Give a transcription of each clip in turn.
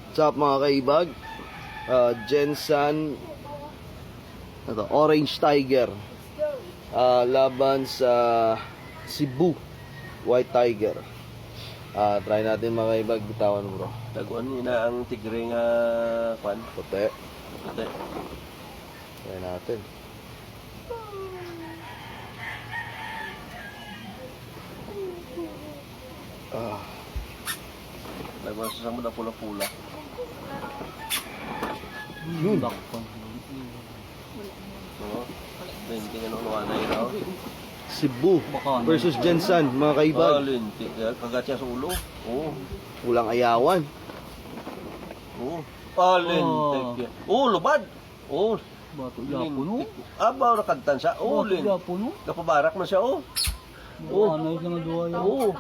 What's up mga kaibag? Jensan Orange Tiger laban sa Cebu White Tiger. Try natin mga kaibag. Bitawan mo bro. Taguan nila ang tigre nga kwan. Puti. Puti. Try natin. Taguan sa samod na pula-pula. Yun. Oo. Linti nga nung nuwanay raw. Cebu versus Jensan mga kaibag. Linti. Kagat siya sa ulo. Oo. Walang ayawan. Oo. Linti. Lubad. Oo. Bato yapo no? Abaw nakagtan siya. Bato Linti. yapo no? Kapabarak na siya. Anay lang nga duwa yaw.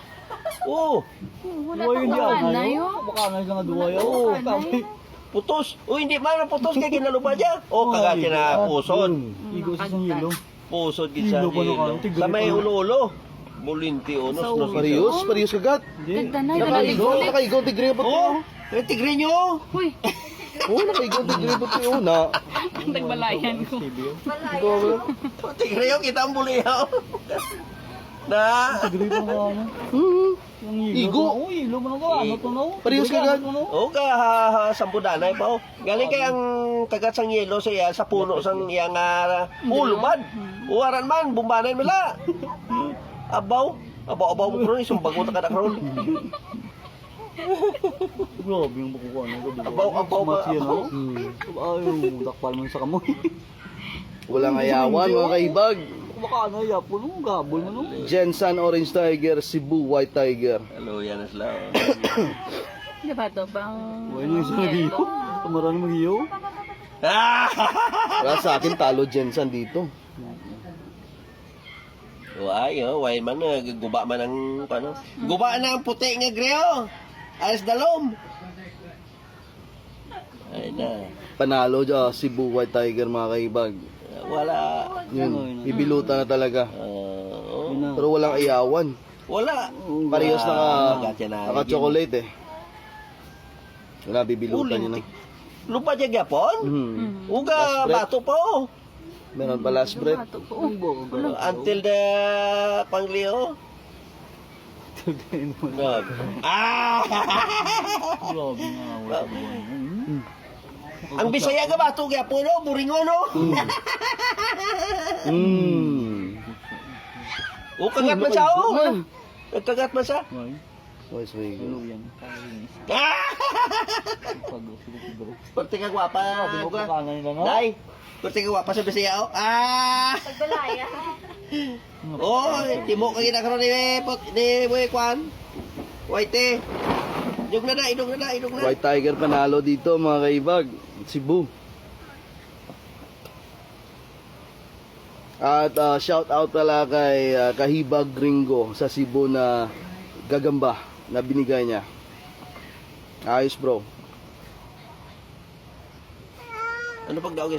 Wala Duwa pang yun di anay, anay. oh. Baka anay lang nga duwa yaw. Anay. Putos. Hindi man putos kay kinalubad niya. Kagat siya na pusod. Igo sa isang yelo. Pusod gid sa Hilo pa na hilo. kayo, tigre Sa may pa na. ulo-ulo. Bulinti unos. Sa ulo. Parehas kagat. Hindi. Ganda na, Nakaigaw, nakaigaw tigre pa to. Yung tigre nyo. Uy, Nakaigaw tigre pa to. nagbalayan ko. Tigre yung kita ang bulihaw. Na. Tigre pa nga ano. Yung Igo. Oo, ilo mo na ka. Ano to no? Parehas kagat. O ka sampudanay pa. Galing kay ang kagat sang yelo sa iya sa puno sang iyang ulubad. Uwaran man bumbanan mala. Abaw mo kron sumbag mo ta kada kron. Grabe yung bakukuha na ko. Abaw ba? Mati yan ako. Ayaw, dakpal mo sa kamoy. Walang ayawan mga kaibag. Baka ano, yapo no? Gabol mo no? Jensan Orange Tiger, Cebu White Tiger. Hello yan sila. Di ba ito pang... Huwag nang isang nagiyo. Tumaran magiyo. Wala sa akin talo Jensan dito. Why man guba man ang ano? Guba na ang puti nga greo. Ayos dalom. Ay na. Panalo Cebu White Tiger mga kaibag. Wala. Yun, ibiluta na talaga. Yun na. Pero walang ayawan. Wala. Parehas Gagatya na. naka-chocolate eh. Wala bibilutan yun na. Lupa dyan gapon? Uga Last breath. bato pa oh. Meron pa last breath. Bato ko. Until the panglio. Grabe nga. Wala. Ang Bisaya ga bato gapon no, buringon no. O kagat man siya oh. Nagkagat man siya. Ay, Oh, sweet. ano yan? Pati ka gwapa. Buga. Baka na nila no? Dai. Pati ka gwapa sa Bisaya oh. Pagbalaya. Oh, timo ka kita karon ni Kwan. White. Idog na. White Tiger panalo dito mga kaibag. Cebu. At shout out pala kay Kahibag Gringo sa Cebu na gagamba na binigay niya. Ayos bro. Ano pag daw